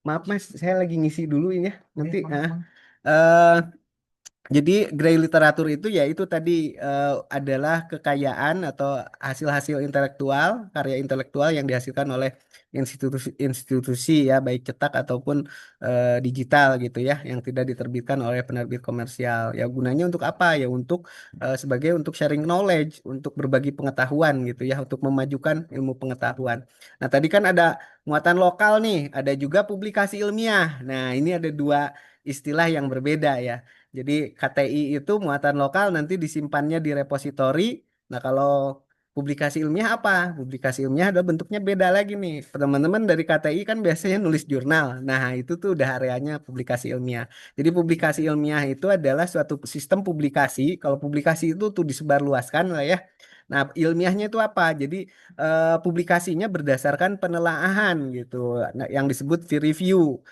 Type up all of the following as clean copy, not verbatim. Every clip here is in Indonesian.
Maaf Mas, saya lagi ngisi dulu ini ya. Nanti eh jadi gray literatur itu ya itu tadi adalah kekayaan atau hasil-hasil intelektual, karya intelektual yang dihasilkan oleh institusi ya, baik cetak ataupun digital gitu ya, yang tidak diterbitkan oleh penerbit komersial. Ya gunanya untuk apa? Ya untuk sebagai untuk sharing knowledge, untuk berbagi pengetahuan gitu ya, untuk memajukan ilmu pengetahuan. Nah, tadi kan ada muatan lokal nih, ada juga publikasi ilmiah. Nah, ini ada dua istilah yang berbeda ya. Jadi KTI itu muatan lokal nanti disimpannya di repositori. Nah, kalau publikasi ilmiah apa? Publikasi ilmiah adalah bentuknya beda lagi nih. Teman-teman dari KTI kan biasanya nulis jurnal. Nah, itu tuh udah areanya publikasi ilmiah. Jadi publikasi ilmiah itu adalah suatu sistem publikasi. Kalau publikasi itu tuh disebarluaskan lah ya. Nah, ilmiahnya itu apa? Jadi publikasinya berdasarkan penelaahan gitu. Nah, yang disebut peer review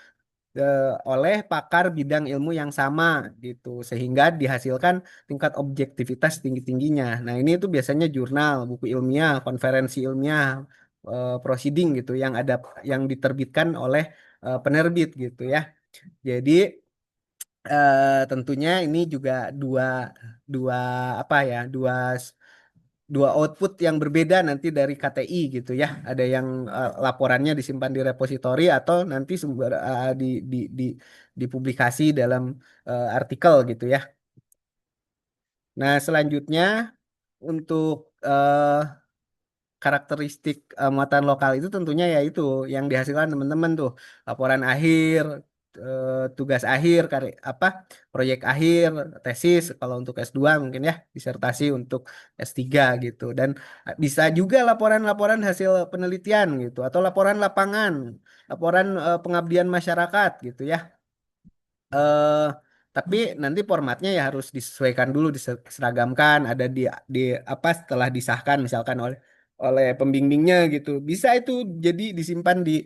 oleh pakar bidang ilmu yang sama gitu sehingga dihasilkan tingkat objektivitas tinggi-tingginya. Nah, ini itu biasanya jurnal, buku ilmiah, konferensi ilmiah, proceeding gitu yang ada yang diterbitkan oleh penerbit gitu ya. Jadi tentunya ini juga dua dua apa ya, dua output yang berbeda nanti dari KTI gitu ya. Ada yang laporannya disimpan di repositori atau nanti sumber dipublikasi dalam artikel gitu ya. Nah, selanjutnya untuk karakteristik muatan lokal itu tentunya ya itu yang dihasilkan teman-teman tuh laporan akhir, tugas akhir, apa proyek akhir, tesis kalau untuk S2 mungkin ya, disertasi untuk S3 gitu. Dan bisa juga laporan-laporan hasil penelitian gitu atau laporan lapangan, laporan pengabdian masyarakat gitu ya. eh tapi nanti formatnya ya harus disesuaikan dulu, diseragamkan, ada di apa setelah disahkan misalkan oleh pembimbingnya gitu. Bisa itu jadi disimpan di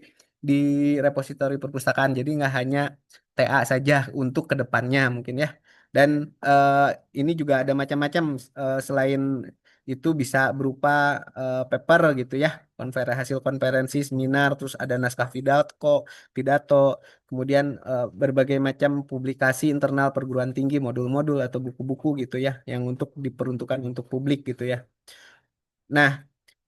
repositori perpustakaan. Jadi nggak hanya TA saja untuk kedepannya mungkin ya. Dan eh, ini juga ada macam-macam selain itu bisa berupa paper gitu ya, hasil konferensi, seminar, terus ada naskah pidato, kemudian berbagai macam publikasi internal perguruan tinggi, modul-modul atau buku-buku gitu ya, yang untuk diperuntukkan untuk publik gitu ya. Nah,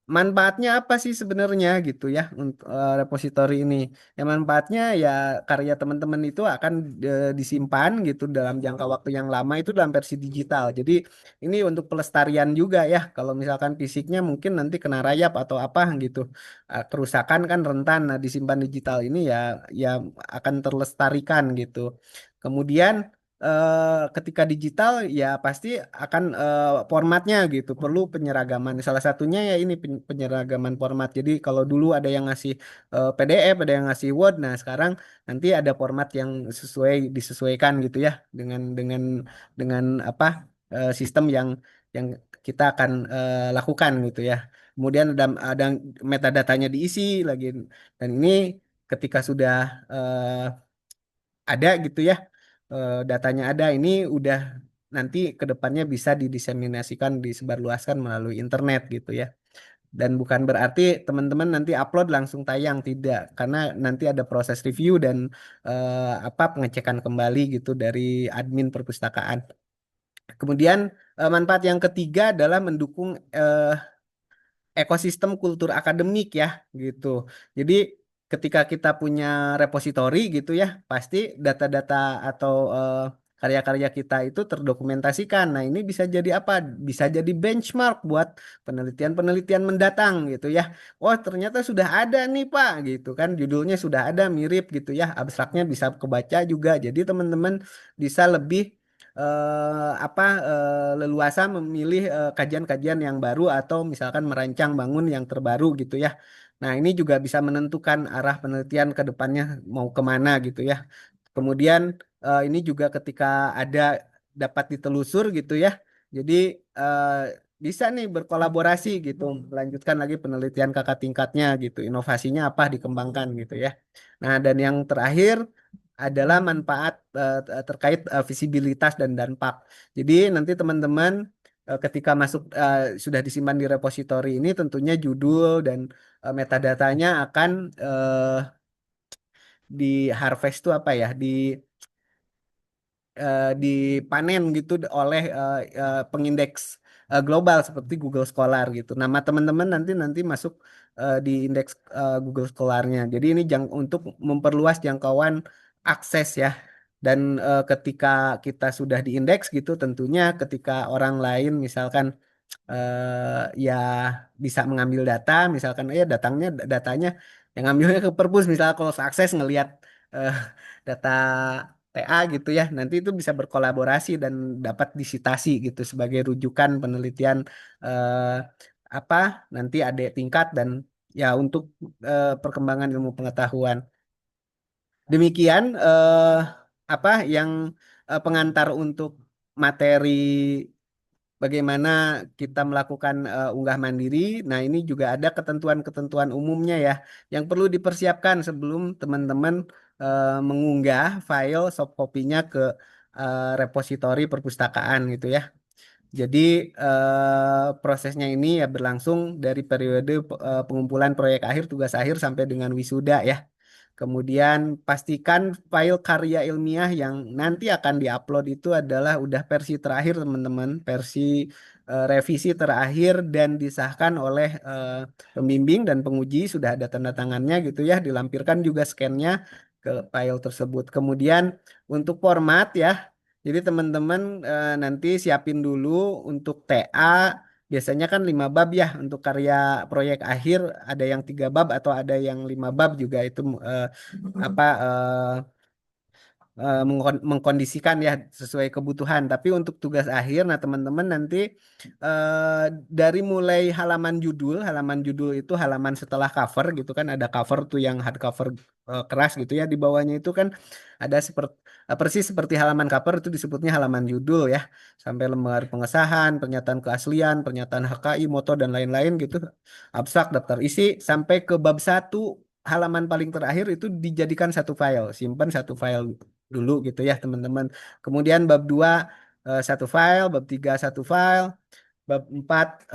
manfaatnya apa sih sebenarnya gitu ya untuk repositori ini? Ya manfaatnya ya karya teman-teman itu akan disimpan gitu dalam jangka waktu yang lama itu dalam versi digital. Jadi ini untuk pelestarian juga ya. Kalau misalkan fisiknya mungkin nanti kena rayap atau apa gitu. Kerusakan kan rentan. Nah, disimpan digital ini ya akan terlestarikan gitu. Kemudian ketika digital ya pasti akan formatnya gitu perlu penyeragaman, salah satunya ya ini penyeragaman format. Jadi kalau dulu ada yang ngasih PDF, ada yang ngasih Word, nah sekarang nanti ada format yang disesuaikan gitu ya dengan apa sistem yang kita akan lakukan gitu ya. Kemudian ada metadatanya diisi lagi, dan ini ketika sudah ada gitu ya, datanya ada, ini udah nanti ke depannya bisa didiseminasikan, disebarluaskan melalui internet gitu ya. Dan bukan berarti teman-teman nanti upload langsung tayang, tidak, karena nanti ada proses review dan apa pengecekan kembali gitu dari admin perpustakaan. Kemudian manfaat yang ketiga adalah mendukung ekosistem kultur akademik ya gitu. Jadi ketika kita punya repositori gitu ya, pasti data-data atau karya-karya kita itu terdokumentasikan. Nah, ini bisa jadi apa? Bisa jadi benchmark buat penelitian-penelitian mendatang gitu ya. Oh, ternyata sudah ada nih, Pak, gitu kan. Judulnya sudah ada mirip gitu ya. Abstraknya bisa kebaca juga. Jadi teman-teman bisa lebih apa leluasa memilih kajian-kajian yang baru atau misalkan merancang bangun yang terbaru gitu ya. Nah, ini juga bisa menentukan arah penelitian ke depannya mau kemana gitu ya. Kemudian ini juga ketika ada dapat ditelusur gitu ya. Jadi eh, bisa nih berkolaborasi gitu, melanjutkan lagi penelitian kakak tingkatnya gitu, inovasinya apa dikembangkan gitu ya. Nah, dan yang terakhir adalah manfaat terkait visibilitas dan dampak. Jadi nanti teman-teman ketika masuk sudah disimpan di repositori ini tentunya judul dan metadatanya akan di harvest itu apa ya? Dipanen gitu oleh pengindeks global seperti Google Scholar gitu. Nama teman-teman nanti nanti masuk di indeks Google Scholar-nya. Jadi ini untuk memperluas jangkauan akses ya. Dan ketika kita sudah diindeks gitu, tentunya ketika orang lain misalkan ya bisa mengambil data, misalkan ya datanya yang ngambilnya ke perpus, misalnya kalau akses ngelihat eh, data TA gitu ya, nanti itu bisa berkolaborasi dan dapat disitasi gitu sebagai rujukan penelitian eh, apa nanti adik tingkat dan ya untuk perkembangan ilmu pengetahuan. Demikian apa yang pengantar untuk materi bagaimana kita melakukan unggah mandiri. Nah, ini juga ada ketentuan-ketentuan umumnya ya yang perlu dipersiapkan sebelum teman-teman mengunggah file soft copy-nya ke repositori perpustakaan gitu ya. Jadi prosesnya ini ya berlangsung dari periode pengumpulan proyek akhir, tugas akhir sampai dengan wisuda ya. Kemudian pastikan file karya ilmiah yang nanti akan diupload itu adalah udah versi terakhir teman-teman, versi revisi terakhir dan disahkan oleh pembimbing dan penguji sudah ada tanda tangannya gitu ya, dilampirkan juga scan-nya ke file tersebut. Kemudian untuk format ya, jadi teman-teman nanti siapin dulu untuk TA. Biasanya kan 5 bab ya untuk karya proyek akhir, ada yang 3 bab atau ada yang 5 bab juga itu apa mengkondisikan ya sesuai kebutuhan. Tapi untuk tugas akhir, nah teman-teman nanti eh, dari mulai halaman judul itu halaman setelah cover gitu kan ada cover tuh yang hardcover keras gitu ya di bawahnya itu kan ada seperti persis seperti halaman cover itu disebutnya halaman judul ya sampai lembar pengesahan, pernyataan keaslian, pernyataan HKI, moto dan lain-lain gitu, abstrak, daftar isi sampai ke bab 1 halaman paling terakhir itu dijadikan satu file, simpan satu file dulu gitu ya teman-teman. Kemudian bab 2 satu file, bab 3 satu file, bab 4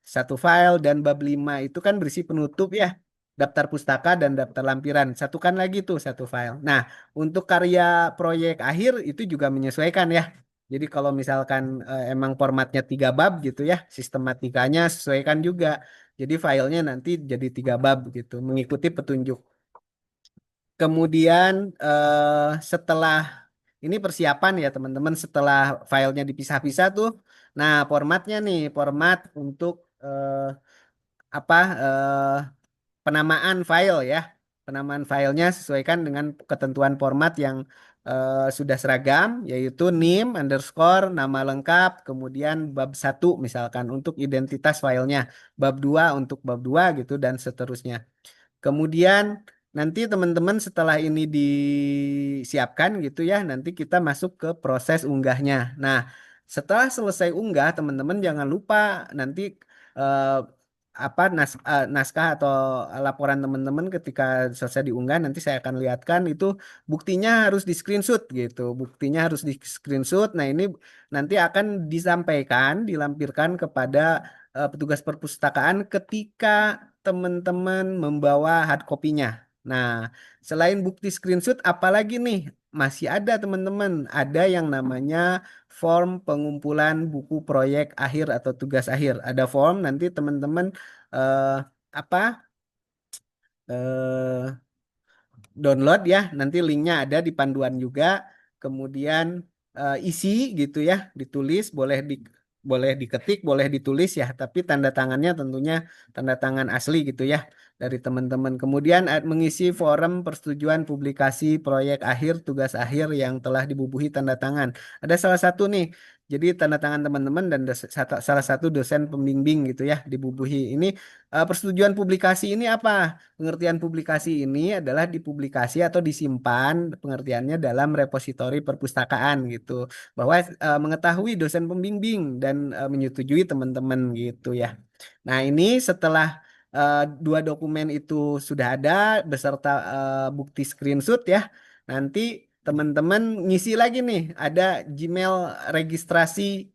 satu file dan bab 5 itu kan berisi penutup ya. Daftar pustaka dan daftar lampiran. Satukan lagi tuh satu file. Nah, untuk karya proyek akhir itu juga menyesuaikan ya. Jadi kalau misalkan emang formatnya 3 bab gitu ya, sistematikanya sesuaikan juga. Jadi filenya nanti jadi 3 bab gitu, mengikuti petunjuk. Kemudian setelah ini persiapan ya teman-teman setelah filenya dipisah-pisah tuh. Nah, formatnya nih, format untuk apa penamaan file ya. Penamaan filenya sesuaikan dengan ketentuan format yang sudah seragam, yaitu NIM, underscore, nama lengkap, kemudian bab 1 misalkan untuk identitas filenya, bab 2 untuk bab 2 gitu, dan seterusnya. Kemudian nanti teman-teman setelah ini disiapkan gitu ya, nanti kita masuk ke proses unggahnya. Nah, setelah selesai unggah, teman-teman jangan lupa nanti eh, naskah atau laporan teman-teman ketika selesai diunggah nanti saya akan lihatkan itu buktinya harus di screenshot gitu. Buktinya harus di screenshot. Nah, ini nanti akan disampaikan, dilampirkan kepada petugas perpustakaan ketika teman-teman membawa hard copy-nya. Nah, selain bukti screenshot, apalagi nih? Masih ada teman-teman, ada yang namanya form pengumpulan buku proyek akhir atau tugas akhir. Ada form nanti teman-teman eh, apa? eh, download ya. Nanti linknya ada di panduan juga. Kemudian isi gitu ya, ditulis boleh diketik, boleh ditulis ya, tapi tanda tangannya tentunya tanda tangan asli gitu ya dari teman-teman. Kemudian mengisi form persetujuan publikasi proyek akhir, tugas akhir yang telah dibubuhi tanda tangan. Ada salah satu nih. Jadi tanda tangan teman-teman dan salah satu dosen pembimbing gitu ya dibubuhi. Ini persetujuan publikasi ini apa? Pengertian publikasi ini adalah dipublikasi atau disimpan pengertiannya dalam repositori perpustakaan gitu. Bahwa mengetahui dosen pembimbing dan menyetujui teman-teman gitu ya. Nah, ini setelah 2 dokumen itu sudah ada beserta bukti screenshot ya. Nanti teman-teman ngisi lagi nih ada Gmail registrasi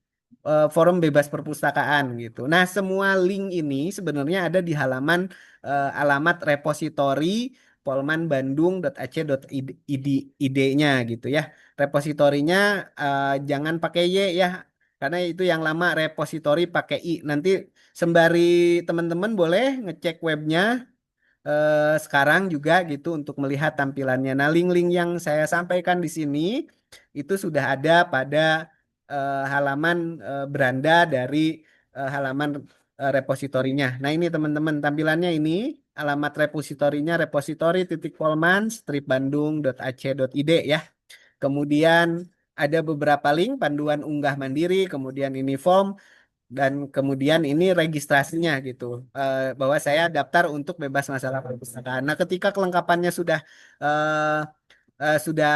forum bebas perpustakaan gitu. Nah, semua link ini sebenarnya ada di alamat repositori polmanbandung.ac.id-nya gitu ya. Repositorinya jangan pakai Y ya, karena itu yang lama. Repositori pakai I. Nanti sembari teman-teman boleh ngecek webnya sekarang juga gitu untuk melihat tampilannya. Nah, link-link yang saya sampaikan di sini itu sudah ada pada halaman beranda dari halaman repositorinya. Nah, ini teman-teman tampilannya ini. Alamat repositorinya repository.polman-bandung.ac.id ya. Kemudian ada beberapa link panduan unggah mandiri, kemudian ini form, dan kemudian ini registrasinya gitu. Bahwa saya daftar untuk bebas masalah perpustakaan. Nah, ketika kelengkapannya eh, sudah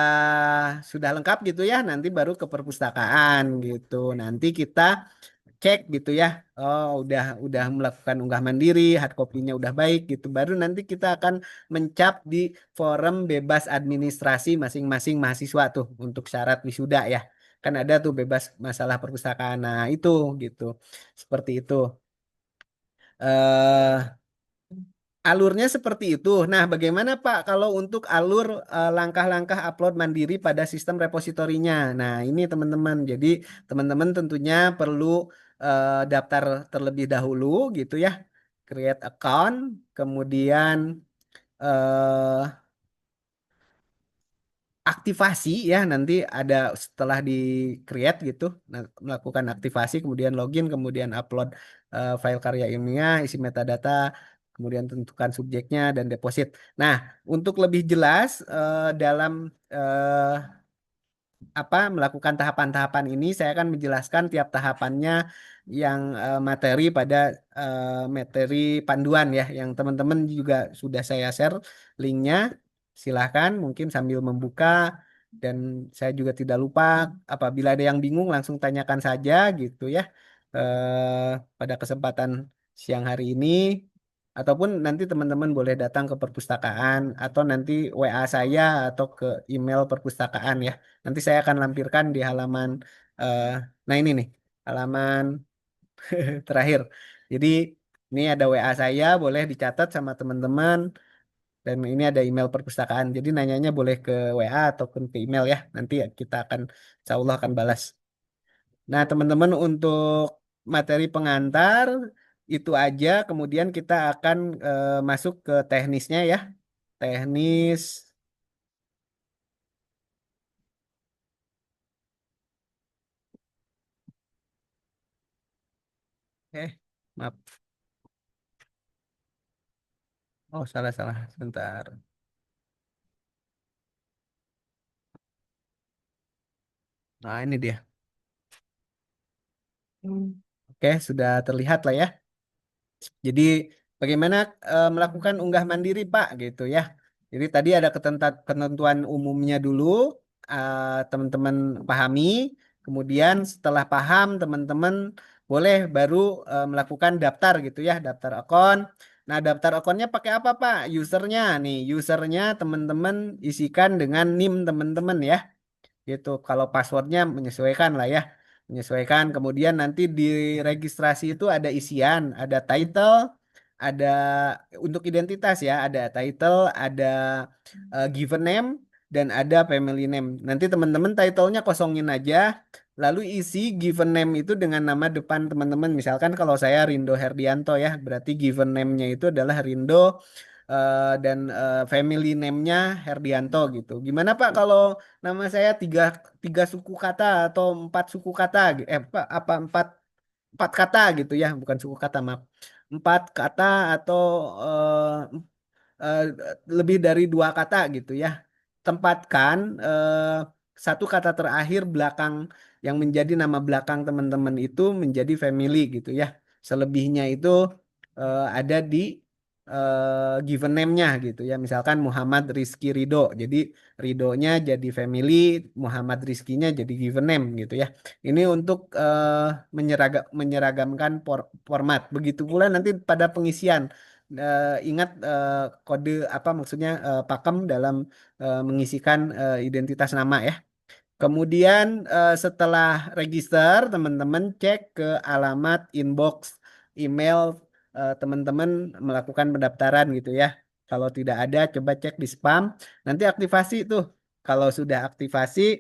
lengkap gitu ya, nanti baru ke perpustakaan gitu. Nanti kita cek gitu ya. Oh, udah melakukan unggah mandiri, hard copy-nya udah baik gitu. Baru nanti kita akan mencap di forum bebas administrasi masing-masing mahasiswa tuh untuk syarat wisuda ya. Kan ada tuh bebas masalah perpustakaan. Nah, itu gitu. Seperti itu. eh Alurnya seperti itu. Nah, bagaimana Pak kalau untuk alur langkah-langkah upload mandiri pada sistem repositorinya? Nah, ini teman-teman. Jadi, teman-teman tentunya perlu daftar terlebih dahulu gitu ya. Create account, kemudian eh, aktivasi ya, nanti ada setelah di create gitu, melakukan aktivasi, kemudian login, kemudian upload file karya ilmiah, isi metadata, kemudian tentukan subjeknya dan deposit. Nah, untuk lebih jelas dalam melakukan tahapan-tahapan ini, saya akan menjelaskan tiap tahapannya yang materi pada materi panduan ya, yang teman-teman juga sudah saya share linknya. Silahkan mungkin sambil membuka, dan saya juga tidak lupa apabila ada yang bingung langsung tanyakan saja gitu ya pada kesempatan siang hari ini, ataupun nanti teman-teman boleh datang ke perpustakaan atau nanti WA saya atau ke email perpustakaan ya. Nanti saya akan lampirkan di halaman, eh, nah ini nih, halaman terakhir. Jadi ini ada WA saya, boleh dicatat sama teman-teman. Dan ini ada email perpustakaan. Jadi nanyanya boleh ke WA ataupun ke email ya. Nanti kita akan, insya Allah akan balas. Nah, teman-teman untuk materi pengantar itu aja. Kemudian kita akan masuk ke teknisnya ya. Teknis, maaf. Oh, salah-salah. Sebentar. Nah, ini dia. Oke, sudah terlihat lah ya. Jadi bagaimana melakukan unggah mandiri, Pak, gitu ya. Jadi tadi ada ketentuan umumnya dulu, teman-teman pahami. Kemudian setelah paham, teman-teman boleh baru melakukan daftar gitu ya, daftar akun. Nah, daftar akunnya pakai apa, Pak? Usernya nih, usernya teman-teman isikan dengan NIM teman-teman ya gitu. Kalau passwordnya menyesuaikan lah ya, menyesuaikan. Kemudian nanti di registrasi itu ada isian, ada title, ada untuk identitas ya, ada title, ada given name, dan ada family name. Nanti teman-teman titlenya kosongin aja, lalu isi given name itu dengan nama depan teman-teman. Misalkan kalau saya Rindo Herdianto ya, berarti given name-nya itu adalah Rindo, dan family name-nya Herdianto gitu. Gimana Pak kalau nama saya tiga tiga suku kata atau empat suku kata, apa empat kata gitu ya, bukan suku kata, maaf, empat kata atau eh, lebih dari dua kata gitu ya. Tempatkan satu kata terakhir belakang yang menjadi nama belakang teman-teman itu menjadi family gitu ya. Selebihnya itu ada di given name-nya gitu ya. Misalkan Muhammad Rizky Ridho. Jadi Ridhonya jadi family, Muhammad Rizkinya jadi given name gitu ya. Ini untuk menyeragamkan format. Begitu pula nanti pada pengisian. Ingat kode apa maksudnya pakem dalam mengisikan identitas nama ya. Kemudian setelah register, teman-teman cek ke alamat inbox email teman-teman melakukan pendaftaran gitu ya. Kalau tidak ada, coba cek di spam. Nanti aktivasi tuh. Kalau sudah aktivasi,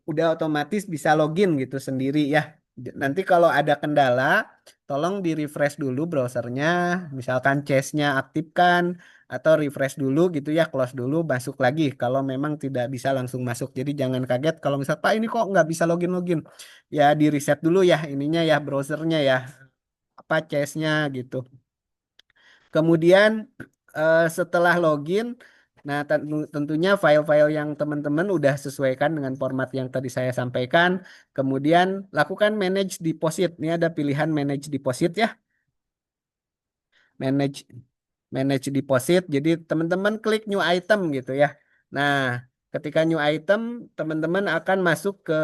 udah otomatis bisa login gitu sendiri ya. Nanti kalau ada kendala, tolong di refresh dulu browsernya. Misalkan cache-nya aktifkan atau refresh dulu gitu ya, close dulu, masuk lagi. Kalau memang tidak bisa langsung masuk. Jadi jangan kaget kalau misal Pak ini kok nggak bisa login-login. Ya di reset dulu ya ininya ya browsernya ya, apa cache-nya gitu. Kemudian setelah login, nah tentunya file-file yang teman-teman udah sesuaikan dengan format yang tadi saya sampaikan. Kemudian lakukan manage deposit. Ini ada pilihan manage deposit ya, manage manage deposit. Jadi teman-teman klik new item gitu ya. Nah, ketika new item, teman-teman akan masuk ke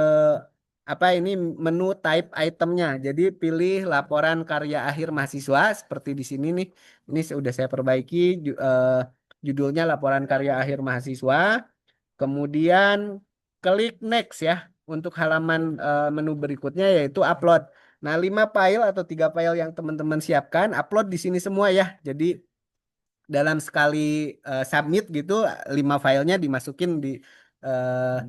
apa ini menu type itemnya. Jadi pilih laporan karya akhir mahasiswa seperti di sini nih. Ini sudah saya perbaiki judulnya laporan karya akhir mahasiswa. Kemudian klik next ya untuk halaman menu berikutnya yaitu upload. Nah, 5 file atau 3 file yang teman-teman siapkan upload di sini semua ya. Jadi dalam sekali submit gitu 5 filenya dimasukin eh,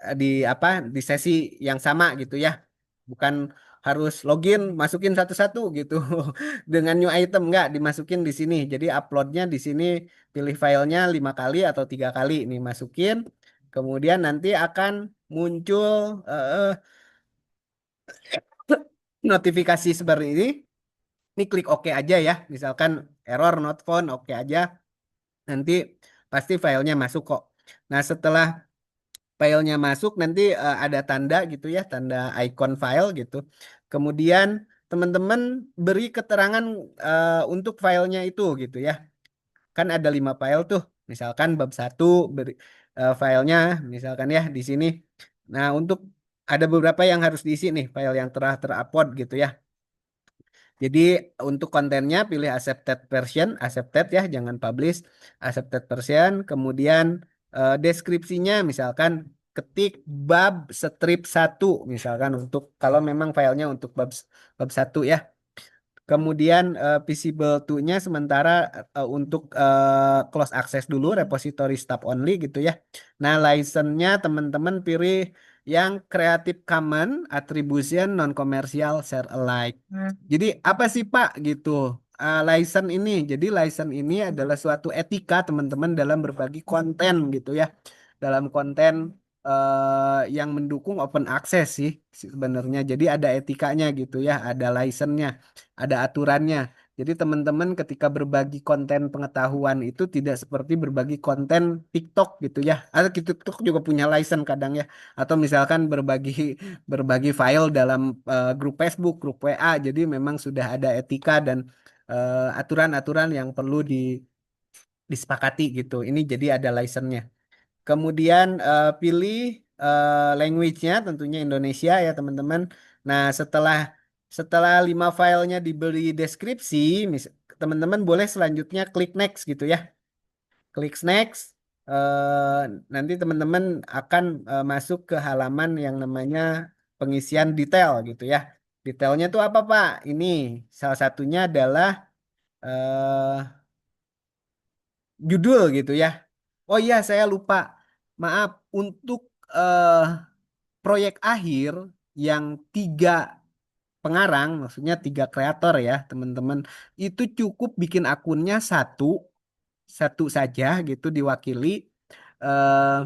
di apa di sesi yang sama gitu ya, bukan harus login masukin satu-satu gitu dengan new item nggak dimasukin di sini. Jadi uploadnya di sini, pilih filenya 5 kali atau 3 kali nih masukin, kemudian nanti akan muncul notifikasi seperti ini klik OK aja ya, misalkan error not found, OK aja. Nanti pasti filenya masuk kok. Nah, setelah filenya masuk nanti ada tanda gitu ya, tanda icon file gitu. Kemudian teman-teman beri keterangan untuk filenya itu gitu ya. Kan ada 5 file tuh. Misalkan bab 1 beri filenya misalkan ya di sini. Nah, untuk ada beberapa yang harus diisi nih, file yang telah terupload gitu ya. Jadi untuk kontennya pilih accepted version, accepted ya, jangan publish, accepted version. Kemudian deskripsinya misalkan ketik bab strip 1 misalkan untuk kalau memang filenya untuk bab 1 ya. Kemudian visible to-nya sementara untuk close access dulu, repository stop only gitu ya. Nah, license-nya teman-teman pilih yang Creative Commons Attribution Non-Commercial Share Alike. Jadi apa sih Pak gitu? License ini, jadi license ini adalah suatu etika teman-teman dalam berbagi konten gitu ya. Dalam konten yang mendukung open access sih sebenarnya. Jadi ada etikanya gitu ya, ada license-nya, ada aturannya. Jadi teman-teman ketika berbagi konten pengetahuan itu tidak seperti berbagi konten TikTok gitu ya. Atau TikTok juga punya license kadang ya. Atau misalkan berbagi berbagi file dalam grup Facebook, grup WA. Jadi memang sudah ada etika dan aturan-aturan yang perlu disepakati gitu. Ini jadi ada license-nya. Kemudian pilih language-nya tentunya Indonesia ya teman-teman. Nah, setelah setelah 5 filenya diberi deskripsi, teman-teman boleh selanjutnya klik next gitu ya. Klik next. eh, Nanti teman-teman akan masuk ke halaman yang namanya pengisian detail gitu ya. Detailnya tuh apa Pak? Ini salah satunya adalah eh, judul gitu ya. Oh iya, saya lupa. Maaf, untuk eh, proyek akhir yang 3 pengarang, maksudnya 3 kreator ya, teman-teman, itu cukup bikin akunnya satu, satu saja gitu diwakili. eh,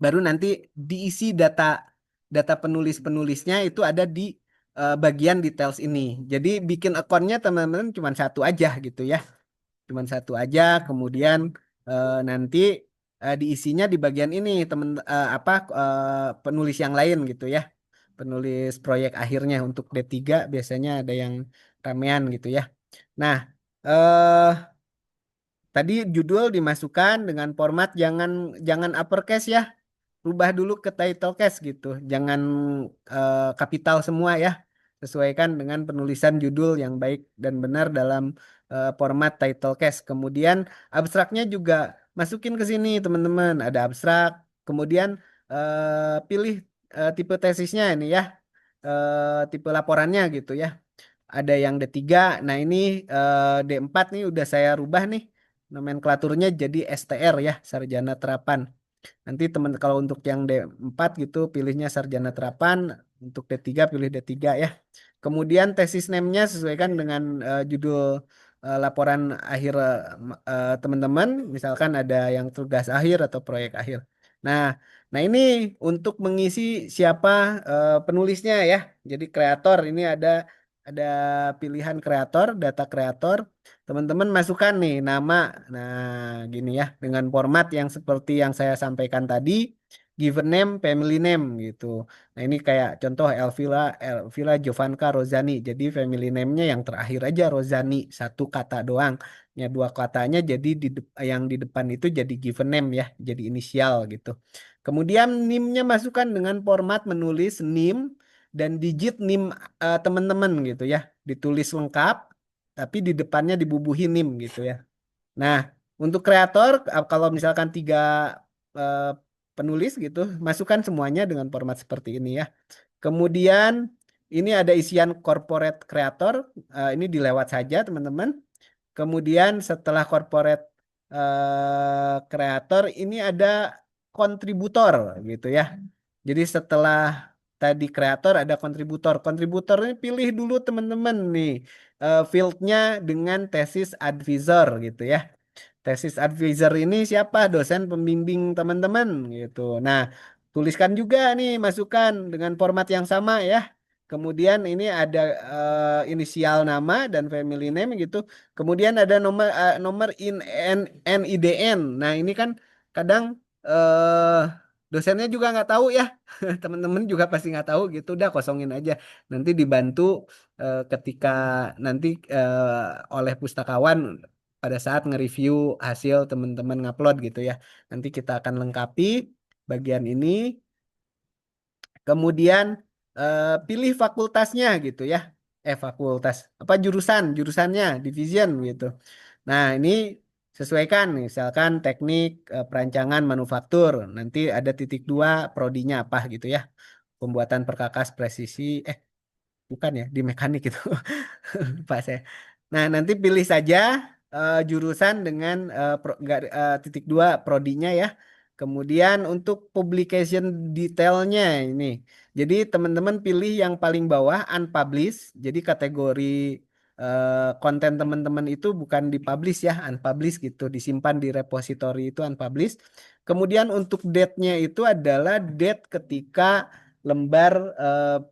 Baru nanti diisi data data penulis-penulisnya itu ada di bagian details ini. Jadi bikin akunnya teman-teman cuma satu aja gitu ya, cuman satu aja. Kemudian nanti diisinya di bagian ini temen apa penulis yang lain gitu ya, penulis proyek akhirnya. Untuk D3 biasanya ada yang ramean gitu ya. Nah, eh tadi judul dimasukkan dengan format jangan jangan uppercase ya, rubah dulu ke title case gitu. Jangan kapital semua ya. Sesuaikan dengan penulisan judul yang baik dan benar dalam format title case. Kemudian abstraknya juga masukin ke sini teman-teman. Ada abstrak. Kemudian pilih tipe tesisnya ini ya. Tipe laporannya gitu ya. Ada yang D3. Nah, ini D4 nih udah saya rubah nih. nomenklaturnya jadi STR ya, sarjana terapan. Nanti teman kalau untuk yang D4 gitu pilihnya sarjana terapan, untuk D3 pilih D3 ya. Kemudian tesis nemnya sesuaikan dengan judul laporan akhir teman-teman, misalkan ada yang tugas akhir atau proyek akhir. Nah, nah ini untuk mengisi siapa penulisnya ya. Jadi kreator ini ada pilihan kreator, data kreator. Teman-teman masukkan nih nama. Nah, gini ya, dengan format yang seperti yang saya sampaikan tadi, given name, family name gitu. Nah, ini kayak contoh Elvira Jovanka Rozani. Jadi family name-nya yang terakhir aja Rozani, satu kata doang. Ya, dua katanya jadi yang di depan itu jadi given name ya, jadi inisial gitu. Kemudian NIM-nya masukkan dengan format menulis NIM dan digit NIM teman-teman gitu ya. Ditulis lengkap tapi di depannya dibubuhin NIM gitu ya. Nah, untuk kreator kalau misalkan tiga eh, penulis gitu, masukkan semuanya dengan format seperti ini ya. Kemudian ini ada isian corporate creator, ini dilewat saja teman-teman. Kemudian setelah corporate creator ini ada kontributor gitu ya. Jadi setelah tadi kreator ada kontributor. Kontributor ini pilih dulu teman-teman nih fieldnya dengan tesis advisor gitu ya. Tesis advisor ini siapa? Dosen pembimbing teman-teman gitu. Nah, tuliskan juga nih masukan dengan format yang sama ya. Kemudian ini ada inisial nama dan family name gitu. Kemudian ada nomor NIDN. Nah, ini kan kadang dosennya juga nggak tahu ya. Teman-teman juga pasti nggak tahu gitu. Udah kosongin aja. Nanti dibantu ketika nanti oleh pustakawan pada saat nge-review hasil teman-teman ngupload gitu ya. Nanti kita akan lengkapi bagian ini. Kemudian pilih fakultasnya gitu ya. Fakultas apa jurusannya, division gitu. Nah, ini sesuaikan misalkan teknik perancangan manufaktur. Nanti ada titik dua prodinya apa gitu ya. Pembuatan perkakas presisi bukan ya, di mekanik itu. Lupa saya. Nah, nanti pilih saja jurusan dengan titik dua prodinya ya. Kemudian untuk publication detailnya ini. Jadi teman-teman pilih yang paling bawah unpublished. Jadi kategori konten teman-teman itu bukan dipublish ya, unpublished gitu. Disimpan di repository itu unpublished. Kemudian untuk date-nya itu adalah date ketika lembar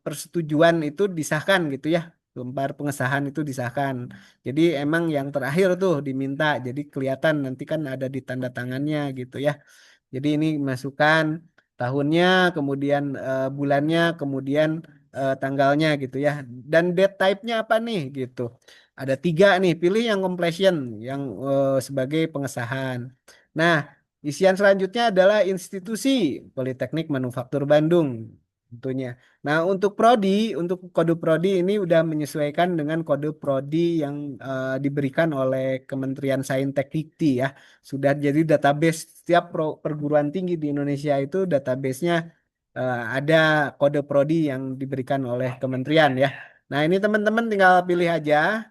persetujuan itu disahkan gitu ya. Lembar pengesahan itu disahkan. Jadi emang yang terakhir tuh diminta. Jadi kelihatan nanti kan ada di tanda tangannya gitu ya. Jadi ini masukkan tahunnya, kemudian bulannya, kemudian tanggalnya gitu ya. Dan date type-nya apa nih gitu. Ada tiga nih, pilih yang completion, yang sebagai pengesahan. Nah, isian selanjutnya adalah institusi Politeknik Manufaktur Bandung tentunya. Nah, untuk prodi, untuk kode prodi ini udah menyesuaikan dengan kode prodi yang diberikan oleh Kementerian Saintek Dikti ya. Sudah jadi database setiap perguruan tinggi di Indonesia itu databasenya ada kode prodi yang diberikan oleh kementerian ya. Nah, ini teman-teman tinggal pilih aja,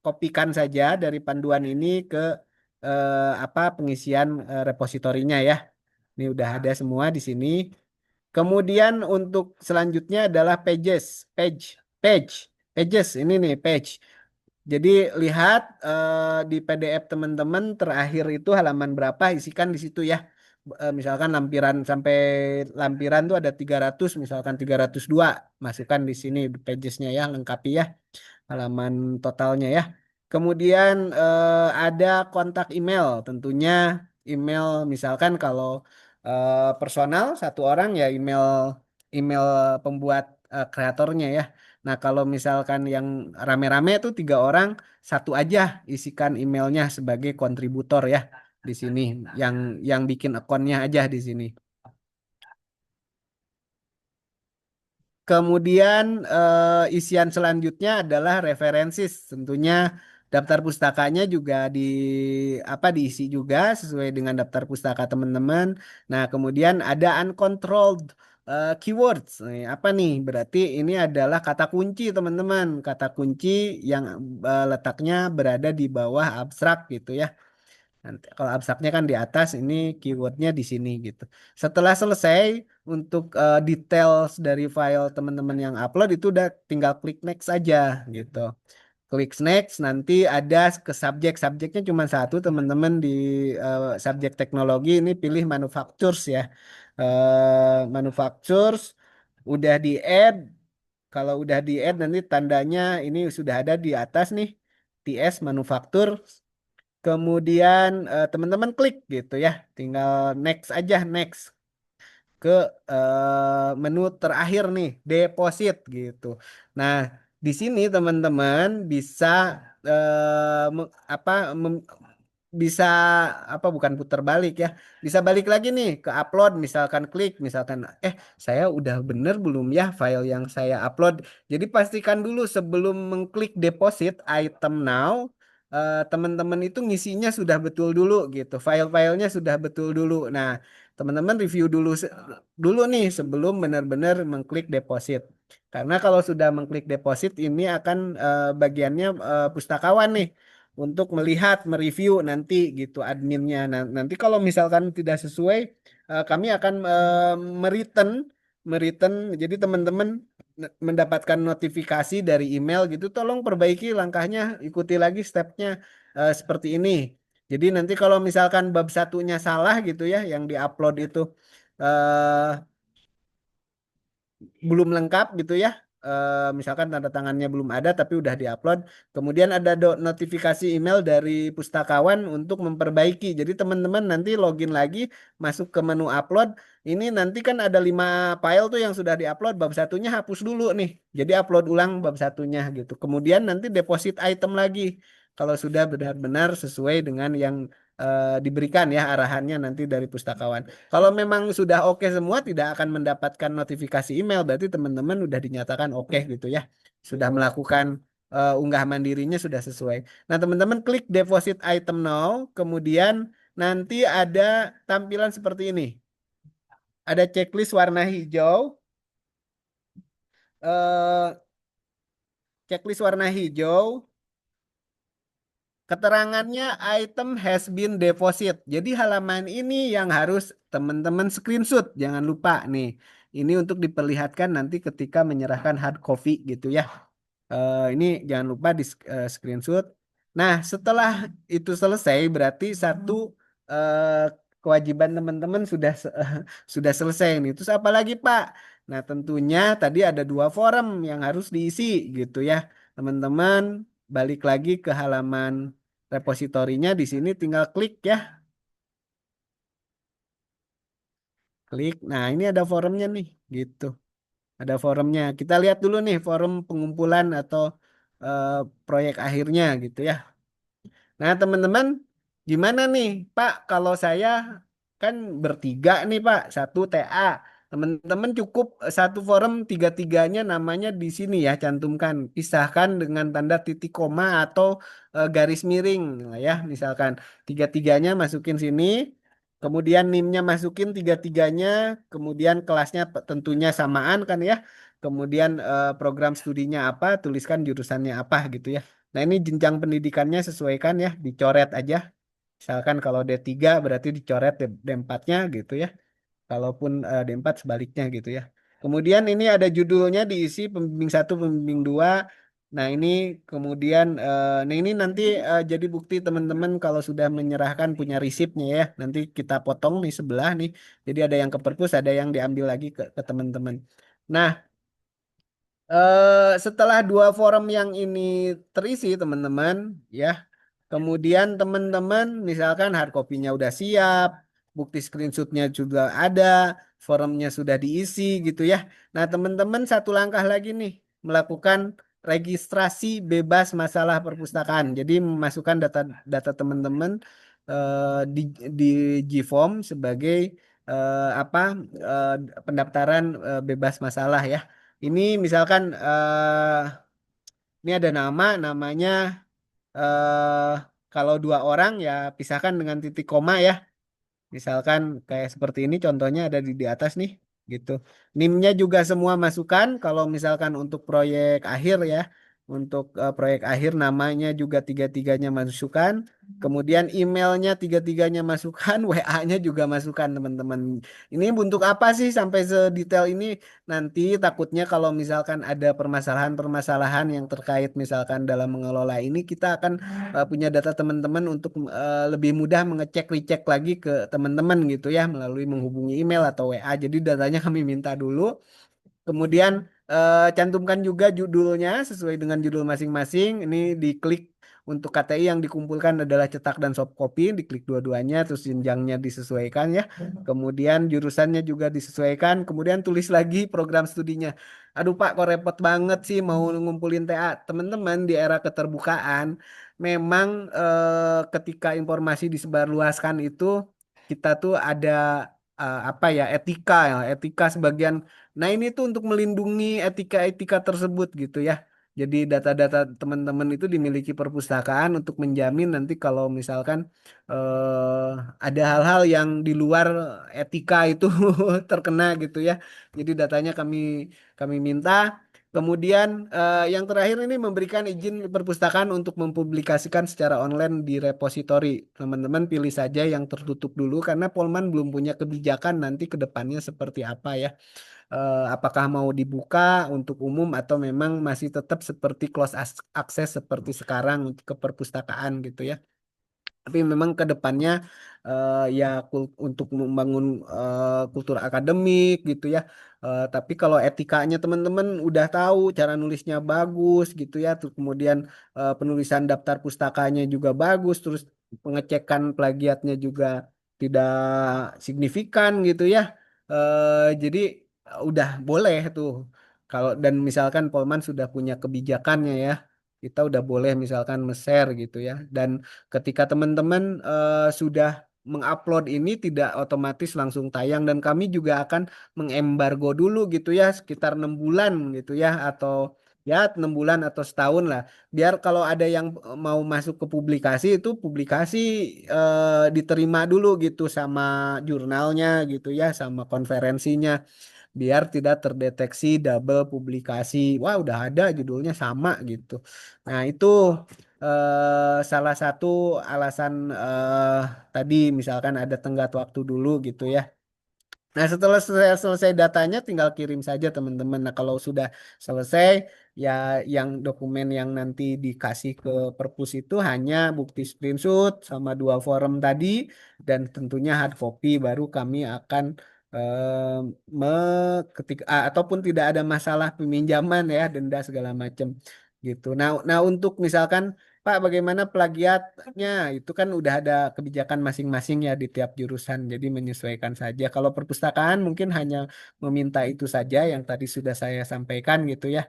kopikan saja dari panduan ini ke apa pengisian repositorinya ya. Ini udah ada semua di sini. Kemudian untuk selanjutnya adalah page, pages ini nih page. Jadi lihat di PDF teman-teman terakhir itu halaman berapa isikan di situ ya. Misalkan lampiran sampai lampiran tuh ada 300 misalkan 302 masukkan di sini pagesnya ya lengkapi ya halaman totalnya ya. Kemudian ada kontak email, tentunya email misalkan kalau personal satu orang ya email email pembuat kreatornya ya. Nah kalau misalkan yang rame-rame itu tiga orang, satu aja isikan emailnya sebagai kontributor ya di sini, yang bikin akunnya aja di sini. Kemudian isian selanjutnya adalah referensis. Tentunya daftar pustakanya juga diisi juga sesuai dengan daftar pustaka teman-teman. Nah, kemudian ada uncontrolled keywords. Nih, apa nih? Berarti ini adalah kata kunci teman-teman. Kata kunci yang letaknya berada di bawah abstrak gitu ya. Nanti kalau abstraknya kan di atas, ini keywordnya di sini gitu. Setelah selesai untuk details dari file teman-teman yang upload itu udah tinggal klik next aja gitu. Klik next, nanti ada ke subjek. Subjeknya cuma satu, teman-teman di subjek teknologi ini pilih manufactures ya. Manufactures udah di add. Kalau udah di add nanti tandanya ini sudah ada di atas nih. TS manufaktur. Kemudian teman-teman klik gitu ya. Tinggal next aja, next ke menu terakhir nih, deposit gitu. Nah, di sini teman-teman bisa apa bisa apa bukan putar balik ya. Bisa balik lagi nih ke upload, misalkan klik misalkan saya udah bener belum ya file yang saya upload. Jadi pastikan dulu sebelum mengklik deposit item now, teman-teman itu ngisinya sudah betul dulu gitu. File-filenya sudah betul dulu. Nah, teman-teman review dulu nih sebelum benar-benar mengklik deposit. Karena kalau sudah mengklik deposit ini akan bagiannya pustakawan nih untuk melihat, mereview nanti gitu adminnya. Nah, nanti kalau misalkan tidak sesuai, kami akan mereturn, mereturn. Jadi teman-teman mendapatkan notifikasi dari email gitu, tolong perbaiki langkahnya, ikuti lagi stepnya seperti ini. Jadi nanti kalau misalkan bab satunya salah gitu ya, yang diupload itu eh, belum lengkap gitu ya. Misalkan tanda tangannya belum ada tapi udah diupload. Kemudian ada notifikasi email dari pustakawan untuk memperbaiki. Jadi teman-teman nanti login lagi, masuk ke menu upload. Ini nanti kan ada 5 file tuh yang sudah diupload. Bab satunya hapus dulu nih. Jadi upload ulang bab satunya gitu. Kemudian nanti deposit item lagi. Kalau sudah benar-benar sesuai dengan yang diberikan ya arahannya nanti dari pustakawan. Kalau memang sudah oke semua, tidak akan mendapatkan notifikasi email, berarti teman-teman udah dinyatakan oke gitu ya. Sudah melakukan unggah mandirinya sudah sesuai. Nah, teman-teman klik deposit item now, kemudian nanti ada tampilan seperti ini. Ada checklist warna hijau, eh, checklist warna hijau. Keterangannya item has been deposit. Jadi halaman ini yang harus teman-teman screenshot. Jangan lupa nih. Ini untuk diperlihatkan nanti ketika menyerahkan hard copy gitu ya. Ini jangan lupa di screenshot. Nah, setelah itu selesai berarti satu eh, kewajiban teman-teman sudah sudah selesai nih. Terus apa lagi, Pak? Nah, tentunya tadi ada 2 forum yang harus diisi gitu ya. Teman-teman balik lagi ke halaman repositorinya di sini tinggal klik ya. Klik. Nah, ini ada forumnya nih gitu. Ada forumnya. Kita lihat dulu nih forum pengumpulan atau eh, proyek akhirnya gitu ya. Nah, teman-teman, gimana nih, Pak? Kalau saya kan bertiga nih, Pak, satu TA. Teman-teman cukup satu forum tiga-tiganya namanya di sini ya, cantumkan. Pisahkan dengan tanda titik koma atau garis miring, lah ya. Misalkan tiga-tiganya masukin sini, kemudian NIM-nya masukin tiga-tiganya, kemudian kelasnya tentunya samaan kan ya. Kemudian program studinya apa, tuliskan jurusannya apa gitu ya. Nah, ini jenjang pendidikannya sesuaikan ya, dicoret aja. Misalkan kalau D3 berarti dicoret D4-nya gitu ya. Kalaupun D4 sebaliknya gitu ya. Kemudian ini ada judulnya diisi pembimbing satu, pembimbing 2. Nah, ini kemudian nah ini nanti jadi bukti teman-teman kalau sudah menyerahkan punya resipnya ya. Nanti kita potong nih sebelah nih. Jadi ada yang ke perpus, ada yang diambil lagi ke teman-teman. Nah, setelah 2 forum yang ini terisi teman-teman ya, kemudian teman-teman misalkan hard copy-nya udah siap, bukti screenshot-nya juga ada, forumnya sudah diisi gitu ya. Nah, teman-teman satu langkah lagi nih melakukan registrasi bebas masalah perpustakaan. Jadi memasukkan data teman-teman di GForm sebagai apa eh, pendaftaran bebas masalah ya. Ini misalkan ini ada namanya eh kalau 2 orang ya pisahkan dengan titik koma ya. Misalkan kayak seperti ini contohnya ada di atas nih gitu. NIM-nya juga semua masukkan kalau misalkan untuk proyek akhir ya. Untuk proyek akhir namanya juga tiga-tiganya masukkan. Kemudian emailnya tiga-tiganya masukkan, WA-nya juga masukkan teman-teman. Ini untuk apa sih sampai sedetail ini? Nanti takutnya kalau misalkan ada permasalahan-permasalahan yang terkait misalkan dalam mengelola ini, kita akan punya data teman-teman untuk lebih mudah mengecek recheck lagi ke teman-teman gitu ya melalui menghubungi email atau WA. Jadi datanya kami minta dulu. Kemudian cantumkan juga judulnya sesuai dengan judul masing-masing. Ini diklik untuk KTI yang dikumpulkan adalah cetak dan soft copy, diklik dua-duanya, terus jenjangnya disesuaikan ya. Kemudian jurusannya juga disesuaikan. Kemudian tulis lagi program studinya. Aduh Pak, kok repot banget sih mau ngumpulin TA. Teman-teman di era keterbukaan, memang ketika informasi disebarluaskan itu kita tuh ada apa ya etika ya, etika sebagian. Nah, ini tuh untuk melindungi etika-etika tersebut gitu ya. Jadi data-data teman-teman itu dimiliki perpustakaan untuk menjamin nanti kalau misalkan eh, ada hal-hal yang di luar etika itu terkena gitu ya. Jadi datanya kami kami minta. Kemudian yang terakhir ini memberikan izin perpustakaan untuk mempublikasikan secara online di repositori. Teman-teman pilih saja yang tertutup dulu karena Polman belum punya kebijakan nanti ke depannya seperti apa ya, apakah mau dibuka untuk umum atau memang masih tetap seperti access seperti sekarang untuk ke perpustakaan gitu ya. Tapi memang ke depannya ya untuk membangun kultur akademik gitu ya. Tapi kalau etikanya teman-teman udah tahu cara nulisnya bagus gitu ya. Terus kemudian penulisan daftar pustakanya juga bagus. Terus pengecekan plagiatnya juga tidak signifikan gitu ya. Jadi udah boleh tuh. Kalau dan misalkan Polman sudah punya kebijakannya ya, kita udah boleh misalkan share gitu ya. Dan ketika teman-teman sudah mengupload ini tidak otomatis langsung tayang dan kami juga akan mengembargo dulu gitu ya sekitar 6 bulan gitu ya atau ya 6 bulan atau setahun lah biar kalau ada yang mau masuk ke publikasi itu publikasi diterima dulu gitu sama jurnalnya gitu ya sama konferensinya biar tidak terdeteksi double publikasi. Wah, udah ada judulnya sama gitu. Nah, itu salah satu alasan tadi misalkan ada tenggat waktu dulu gitu ya. Nah, setelah selesai datanya tinggal kirim saja teman-teman. Nah, kalau sudah selesai ya yang dokumen yang nanti dikasih ke perpus itu hanya bukti screenshot sama 2 form tadi dan tentunya hard copy baru kami akan eh, ketika ataupun tidak ada masalah peminjaman ya denda segala macam gitu. Nah untuk misalkan Pak, bagaimana plagiatnya? Itu kan udah ada kebijakan masing-masing ya di tiap jurusan, jadi menyesuaikan saja. Kalau perpustakaan mungkin hanya meminta itu saja yang tadi sudah saya sampaikan gitu ya.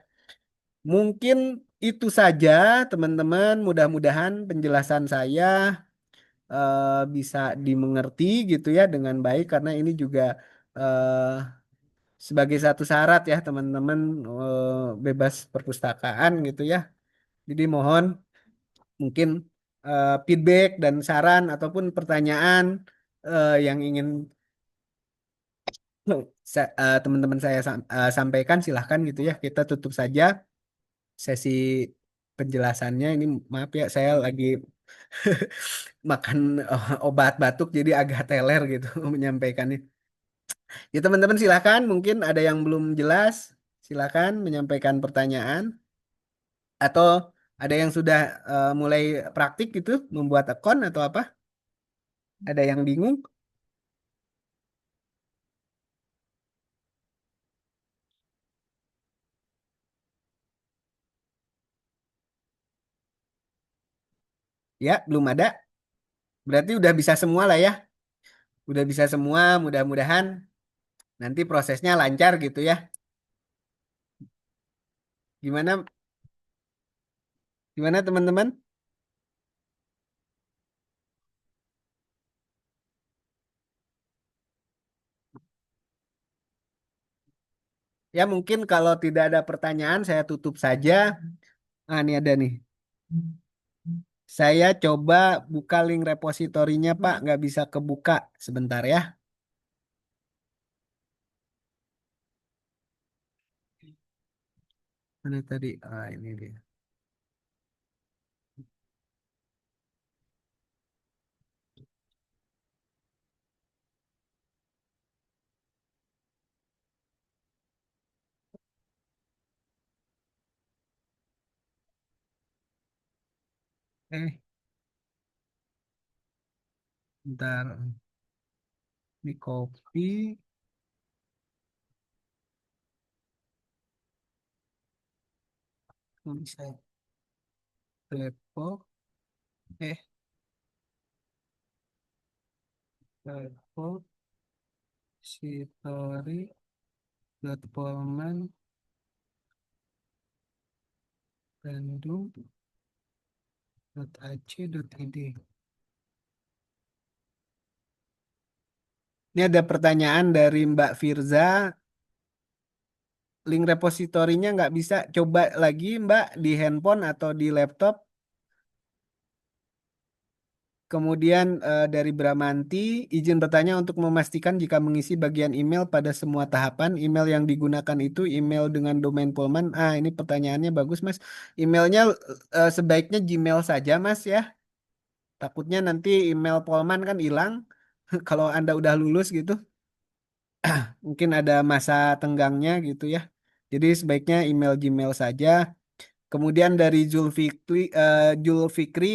Mungkin itu saja, teman-teman. Mudah-mudahan penjelasan saya bisa dimengerti gitu ya dengan baik karena ini juga eh, sebagai satu syarat ya teman-teman bebas perpustakaan gitu ya. Jadi mohon mungkin feedback dan saran ataupun pertanyaan yang ingin teman-teman saya sampaikan silahkan gitu ya. Kita tutup saja sesi penjelasannya. Ini maaf ya saya lagi makan obat batuk jadi agak teler gitu menyampaikannya. Ya teman-teman silahkan mungkin ada yang belum jelas silahkan menyampaikan pertanyaan atau ada yang sudah mulai praktik gitu membuat akun atau apa? Ada yang bingung? Ya, belum ada. Berarti udah bisa semua lah ya. Udah bisa semua, mudah-mudahan nanti prosesnya lancar gitu ya. Gimana gimana teman-teman? Ya mungkin kalau tidak ada pertanyaan saya tutup saja. Ah, ini ada nih. Saya coba buka link repositorinya Pak, nggak bisa kebuka sebentar ya. Mana tadi? Ah, ini dia. Eh, Bentar. Ini kopi, bisa Depok, eh, Depok, Sitori, Polman, Bandung, .ac, .id. Ini ada pertanyaan dari Mbak Firza. Link repositorinya nggak bisa. Coba lagi Mbak di handphone atau di laptop. Kemudian dari Bramanti, izin bertanya untuk memastikan jika mengisi bagian email pada semua tahapan, email yang digunakan itu email dengan domain Polman. Ah, ini pertanyaannya bagus, Mas. Emailnya sebaiknya Gmail saja, Mas ya. Takutnya nanti email Polman kan hilang kalau Anda udah lulus gitu. Mungkin ada masa tenggangnya gitu ya. Jadi sebaiknya email Gmail saja. Kemudian dari Julfikri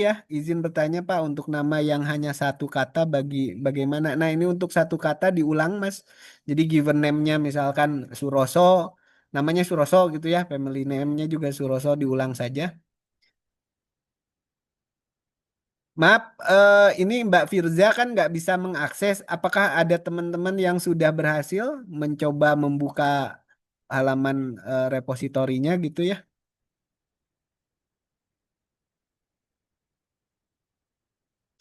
ya, izin bertanya Pak untuk nama yang hanya satu kata bagaimana? Nah ini untuk satu kata diulang Mas. Jadi given name-nya misalkan Suroso, namanya Suroso gitu ya, family name-nya juga Suroso diulang saja. Maaf, ini Mbak Firza kan nggak bisa mengakses. Apakah ada teman-teman yang sudah berhasil mencoba membuka halaman repositorinya gitu ya?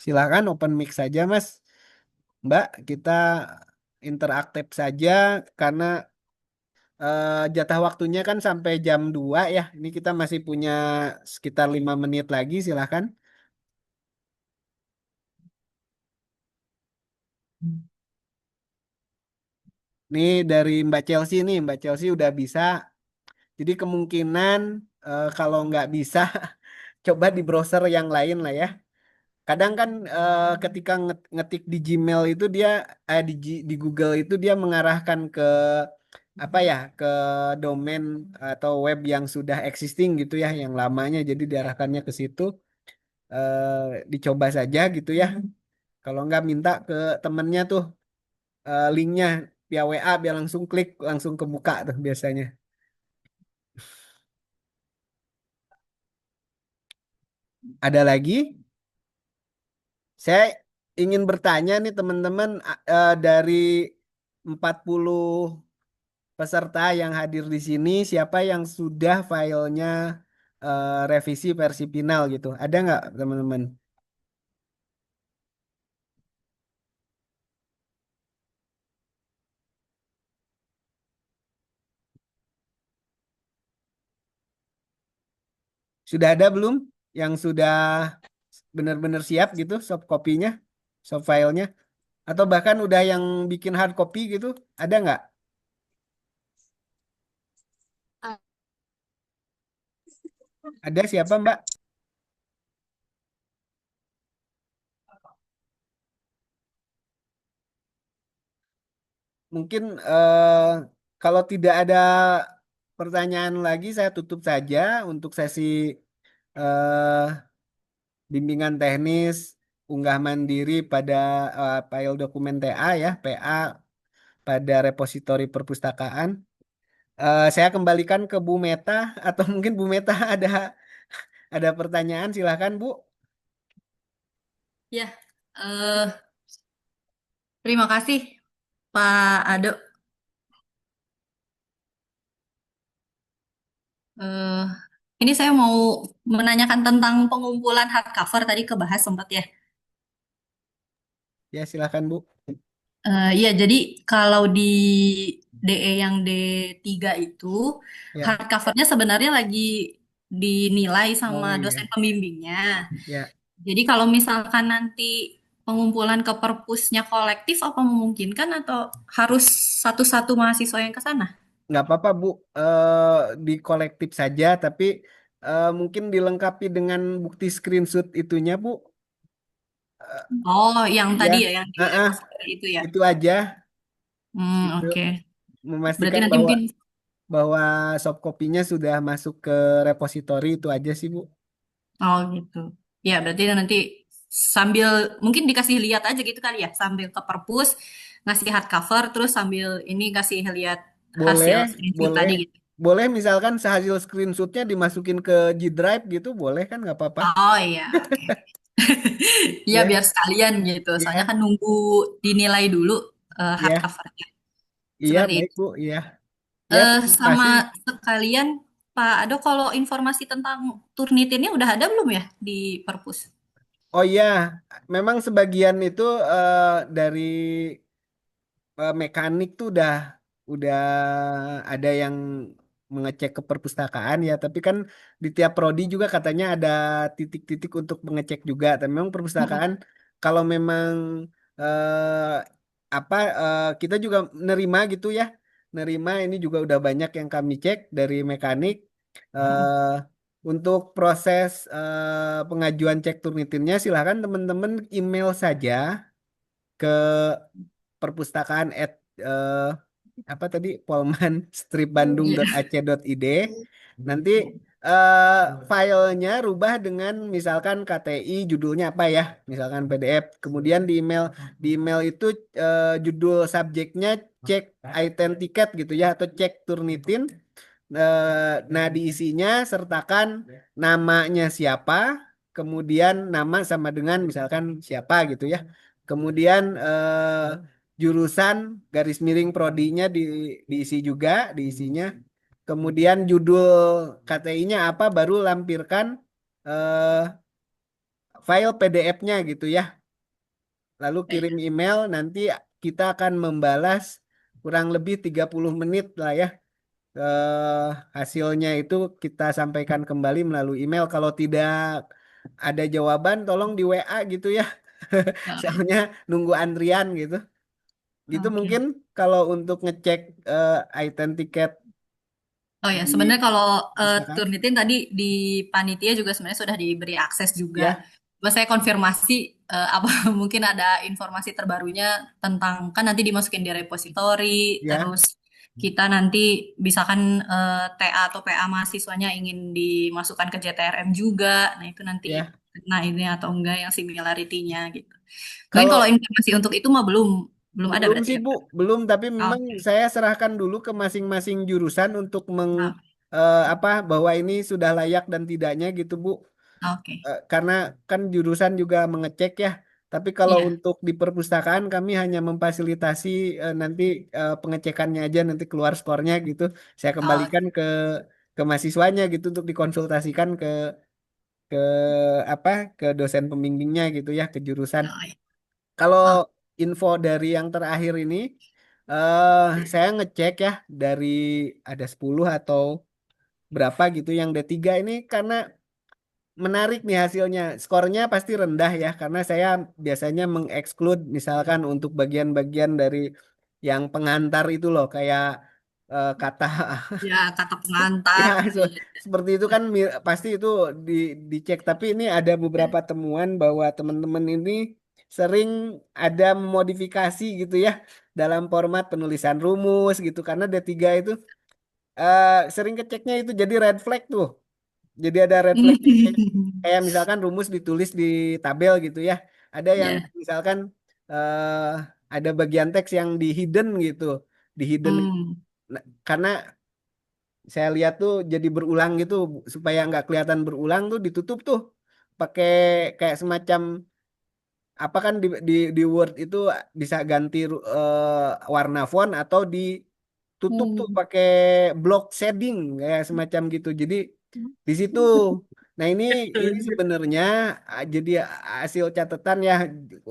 Silakan open mic saja Mas. Mbak, kita interaktif saja karena jatah waktunya kan sampai jam 2 ya. Ini kita masih punya sekitar 5 menit lagi, silakan. Nih dari Mbak Chelsea nih, Mbak Chelsea udah bisa. Jadi kemungkinan kalau nggak bisa, coba di browser yang lain lah ya. Kadang kan ketika ngetik di Gmail itu dia, di Google itu dia mengarahkan ke apa ya, ke domain atau web yang sudah existing gitu ya, yang lamanya. Jadi diarahkannya ke situ. Dicoba saja gitu ya. Kalau nggak minta ke temennya tuh linknya via WA biar langsung klik langsung kebuka tuh biasanya. Ada lagi? Saya ingin bertanya nih teman-teman dari 40 peserta yang hadir di sini, siapa yang sudah filenya revisi versi final gitu? Ada nggak teman-teman? Sudah ada belum yang sudah benar-benar siap gitu soft copy-nya, soft filenya? Atau bahkan udah yang bikin hard copy gitu? Ada nggak? Ada siapa Mbak? Mungkin kalau tidak ada pertanyaan lagi, saya tutup saja untuk sesi eh, bimbingan teknis unggah mandiri pada file dokumen TA ya, PA pada repositori perpustakaan. Saya kembalikan ke Bu Meta atau mungkin Bu Meta ada pertanyaan, silahkan Bu. Ya, terima kasih Pak Ado. Eh, ini saya mau menanyakan tentang pengumpulan hardcover tadi kebahas sempat ya. Ya silahkan Bu. Iya, jadi kalau di DE yang D3 itu Ya, hardcovernya sebenarnya lagi dinilai sama oh dosen iya, pembimbingnya. ya Jadi kalau misalkan nanti pengumpulan ke perpusnya kolektif apa memungkinkan atau harus satu-satu mahasiswa yang ke sana? nggak apa-apa Bu, di kolektif saja, tapi mungkin dilengkapi dengan bukti screenshot itunya Bu. Oh, yang Ya, tadi ya, yang di ah, ah, repository itu ya. itu aja. Itu Oke. Berarti memastikan nanti bahwa mungkin, bahwa soft copy-nya sudah masuk ke repositori itu aja sih Bu. oh gitu. Ya, berarti nanti sambil mungkin dikasih lihat aja gitu kali ya, sambil ke perpus ngasih hardcover, terus sambil ini kasih lihat Boleh, hasil screenshot boleh, tadi gitu. boleh misalkan sehasil screenshotnya dimasukin ke G Drive gitu, boleh kan nggak apa-apa? Oh iya, oke. Iya Ya, biar sekalian gitu. Soalnya iya, kan nunggu dinilai dulu iya, hardcovernya. iya, Seperti baik itu. Bu, iya. Ya, terima Sama kasih. sekalian Pak Ado, kalau informasi tentang Turnitinnya udah ada belum ya di perpus? Oh iya, memang sebagian itu dari mekanik tuh udah ada yang mengecek ke perpustakaan ya, tapi kan di tiap prodi juga katanya ada titik-titik untuk mengecek juga. Tapi memang Mm-mm. perpustakaan kalau memang eh, kita juga nerima gitu ya, nerima ini juga udah banyak yang kami cek dari mekanik. Mm-mm. eh untuk proses pengajuan cek turnitinnya silahkan teman-teman email saja ke perpustakaan eh, apa tadi Iya. polmanstripbandung.ac.id. Nanti filenya rubah dengan misalkan KTI judulnya apa ya, misalkan PDF. Kemudian di email itu judul subjeknya cek item tiket gitu ya atau cek turnitin. Nah, diisinya sertakan namanya siapa, kemudian nama sama dengan misalkan siapa gitu ya. Kemudian jurusan garis miring prodinya diisi juga, diisinya. Kemudian judul KTI-nya apa, baru lampirkan eh, file PDF-nya gitu ya. Lalu kirim email, nanti kita akan membalas kurang lebih 30 menit lah ya. Hasilnya itu kita sampaikan kembali melalui email. Kalau tidak ada jawaban, tolong di WA gitu ya. Soalnya nunggu antrian gitu. Gitu Oke. mungkin kalau untuk ngecek item tiket Oh ya, di sebenarnya kalau perpustakaan, Turnitin tadi di panitia juga sebenarnya sudah diberi akses juga. ya, Coba saya konfirmasi apa mungkin ada informasi terbarunya tentang kan nanti dimasukin di repositori, ya, terus kita nanti misalkan TA atau PA mahasiswanya ingin dimasukkan ke JTRM juga. Nah, itu nanti ya. nah ini atau enggak yang similarity-nya gitu. Mungkin Kalau kalau informasi untuk itu mah belum belum ada belum berarti sih ya, Bu, Pak. belum. Tapi memang Oke. saya serahkan dulu ke masing-masing jurusan untuk Ah, bahwa ini sudah layak dan tidaknya gitu Bu. oke. Karena kan jurusan juga mengecek ya. Tapi kalau Iya. untuk di perpustakaan kami hanya memfasilitasi nanti pengecekannya aja, nanti keluar skornya gitu. Saya kembalikan ke mahasiswanya gitu untuk dikonsultasikan ke apa ke dosen pembimbingnya gitu ya, ke jurusan. Oh, iya. Kalau Oh, info dari yang terakhir ini eh saya ngecek ya dari ada 10 atau berapa gitu yang D3 ini, karena menarik nih hasilnya. Skornya pasti rendah ya, karena saya biasanya mengeksklud misalkan untuk bagian-bagian dari yang pengantar itu loh, kayak kata ya kata ya pengantar. Iya, seperti itu kan pasti itu di dicek. Tapi ini ada beberapa temuan bahwa teman-teman ini sering ada modifikasi gitu ya dalam format penulisan rumus gitu, karena D3 itu sering keceknya itu jadi red flag tuh. Jadi ada red flag cek. Kayak misalkan rumus ditulis di tabel gitu ya. Ada yang Ya. misalkan ada bagian teks yang di hidden gitu. Di hidden. Hmm. Nah, karena saya lihat tuh jadi berulang gitu supaya nggak kelihatan berulang tuh ditutup tuh pakai kayak semacam apa kan di Word itu bisa ganti warna font atau ditutup tuh Hmm. pakai block shading kayak semacam gitu. Jadi di situ. Nah, ini sebenarnya jadi hasil catatan ya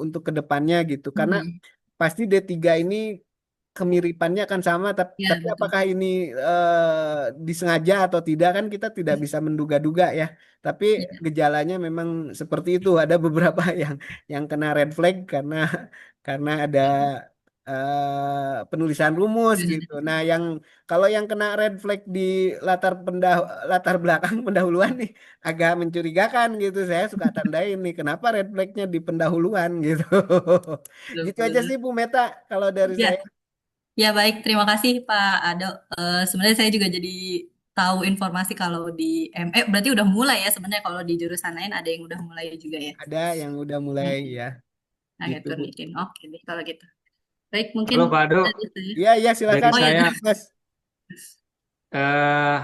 untuk kedepannya gitu. Karena Hmm. pasti D3 ini kemiripannya akan sama, Ya, tapi betul. apakah ini disengaja atau tidak kan kita tidak bisa menduga-duga ya. Tapi Ya. gejalanya memang seperti itu. Ada beberapa yang kena red flag karena ada penulisan rumus gitu. Nah, kalau yang kena red flag di latar belakang pendahuluan nih agak mencurigakan gitu. Saya suka tandain nih kenapa red flagnya di pendahuluan gitu. Gitu aja Betul. sih Bu Meta kalau dari Ya, saya. ya baik. Terima kasih Pak Ado. Sebenarnya saya juga jadi tahu informasi kalau di berarti udah mulai ya sebenarnya kalau di jurusan lain ada yang udah mulai juga ya. Ada yang udah mulai Hmm, ya agak gitu Bu. turnitin. Oke deh kalau gitu. Baik, mungkin Halo Pak Ado, dari saya. Iya iya dari silakan Oh ya, saya Mas.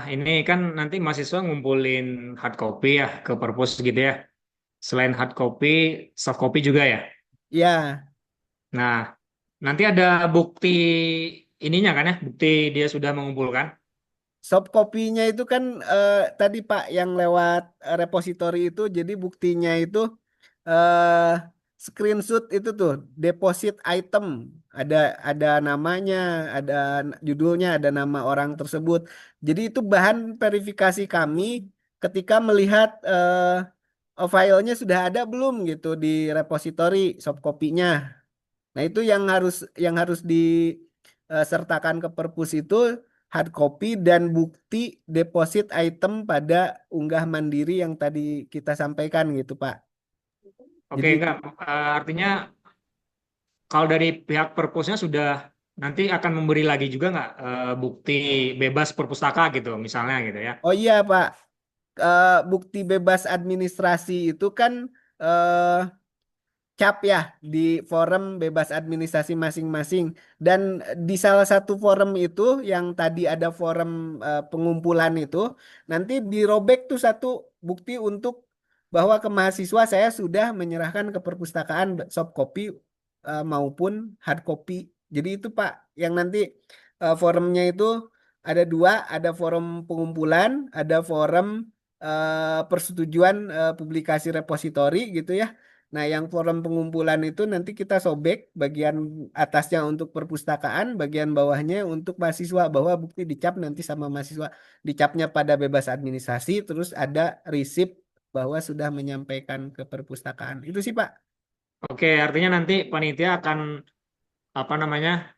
ini kan nanti mahasiswa ngumpulin hard copy ya ke perpus gitu ya. Selain hard copy, soft copy juga ya. Iya. Nah, nanti ada bukti ininya kan ya, bukti dia sudah mengumpulkan. Soft copy-nya itu kan tadi Pak yang lewat repository itu jadi buktinya itu eh screenshot itu tuh deposit item ada ada namanya, ada judulnya, ada nama orang tersebut. Jadi itu bahan verifikasi kami ketika melihat filenya sudah ada belum gitu di repository soft copy-nya. Nah, itu yang harus disertakan ke perpus itu hard copy dan bukti deposit item pada unggah mandiri yang tadi kita sampaikan gitu, Pak. Oke, Jadi enggak. Artinya kalau dari pihak perpusnya sudah nanti akan memberi lagi juga nggak bukti bebas perpustaka gitu, misalnya gitu ya. oh iya, Pak. Bukti bebas administrasi itu kan eh, cap ya di forum bebas administrasi masing-masing dan di salah satu forum itu yang tadi ada forum pengumpulan itu nanti dirobek tuh satu bukti untuk bahwa ke mahasiswa saya sudah menyerahkan ke perpustakaan soft copy maupun hard copy. Jadi itu Pak yang nanti forumnya itu ada dua, ada forum pengumpulan, ada forum persetujuan publikasi repositori gitu ya. Nah, yang forum pengumpulan itu nanti kita sobek bagian atasnya untuk perpustakaan, bagian bawahnya untuk mahasiswa bahwa bukti dicap nanti sama mahasiswa dicapnya pada bebas administrasi, terus ada resip bahwa sudah menyampaikan ke perpustakaan. Itu sih Pak. Oke, artinya nanti panitia akan apa namanya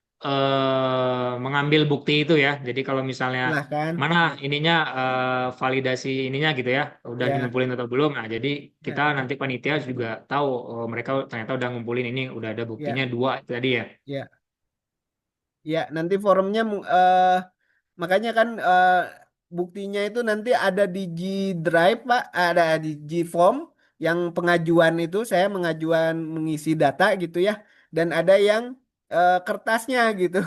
mengambil bukti itu ya. Jadi kalau misalnya Silahkan. mana ininya validasi ininya gitu ya, udah Ya, ngumpulin atau belum. Nah, jadi kita ya, nanti panitia juga tahu oh, mereka ternyata udah ngumpulin ini, udah ada ya, buktinya dua itu tadi ya. ya. Ya, nanti forumnya makanya kan buktinya itu nanti ada di G Drive, Pak, ada di G Form yang pengajuan itu saya mengajuan mengisi data gitu ya, dan ada yang kertasnya gitu.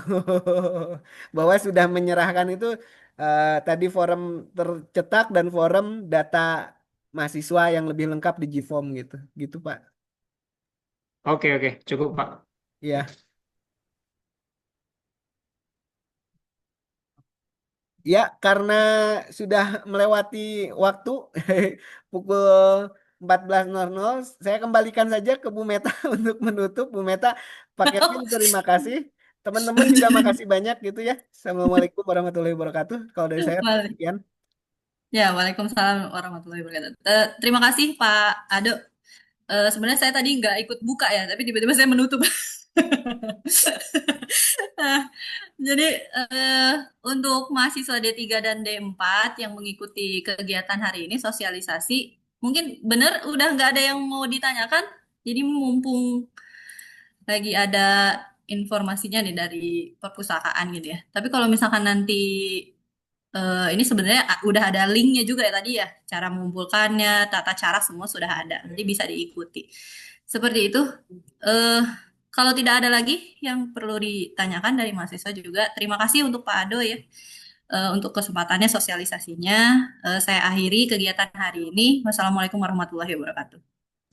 Bahwa sudah menyerahkan itu tadi forum tercetak dan forum data mahasiswa yang lebih lengkap di G Form gitu. Gitu, Pak. Oke, oke, cukup Pak. Ya. Ya, karena sudah melewati waktu pukul 14.00, saya kembalikan saja ke Bu Meta untuk menutup. Bu Meta, Pak Kevin, terima kasih. Teman-teman juga makasih banyak gitu ya. Assalamualaikum warahmatullahi wabarakatuh. Kalau dari saya, Wal- sekian. ya, Waalaikumsalam warahmatullahi wabarakatuh. Terima kasih Pak Ado. Sebenarnya saya tadi nggak ikut buka ya, tapi tiba-tiba saya menutup. Nah, jadi untuk mahasiswa D3 dan D4 yang mengikuti kegiatan hari ini sosialisasi, mungkin benar udah nggak ada yang mau ditanyakan. Jadi mumpung lagi ada informasinya nih dari perpustakaan gitu ya. Tapi kalau misalkan nanti ini sebenarnya udah ada linknya juga ya tadi ya, cara mengumpulkannya, tata cara semua sudah ada, nanti bisa diikuti. Seperti itu. Eh, Kalau tidak ada lagi yang perlu ditanyakan dari mahasiswa juga, terima kasih untuk Pak Ado ya, untuk kesempatannya sosialisasinya. Saya akhiri kegiatan hari ini. Wassalamualaikum warahmatullahi wabarakatuh.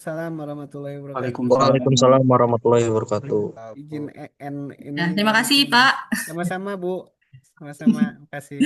Salam warahmatullahi wabarakatuh. Waalaikumsalam. Waalaikumsalam warahmatullahi wabarakatuh. Izin ini Ya, terima kasih Pak. sama-sama Bu. Sama-sama. Terima kasih.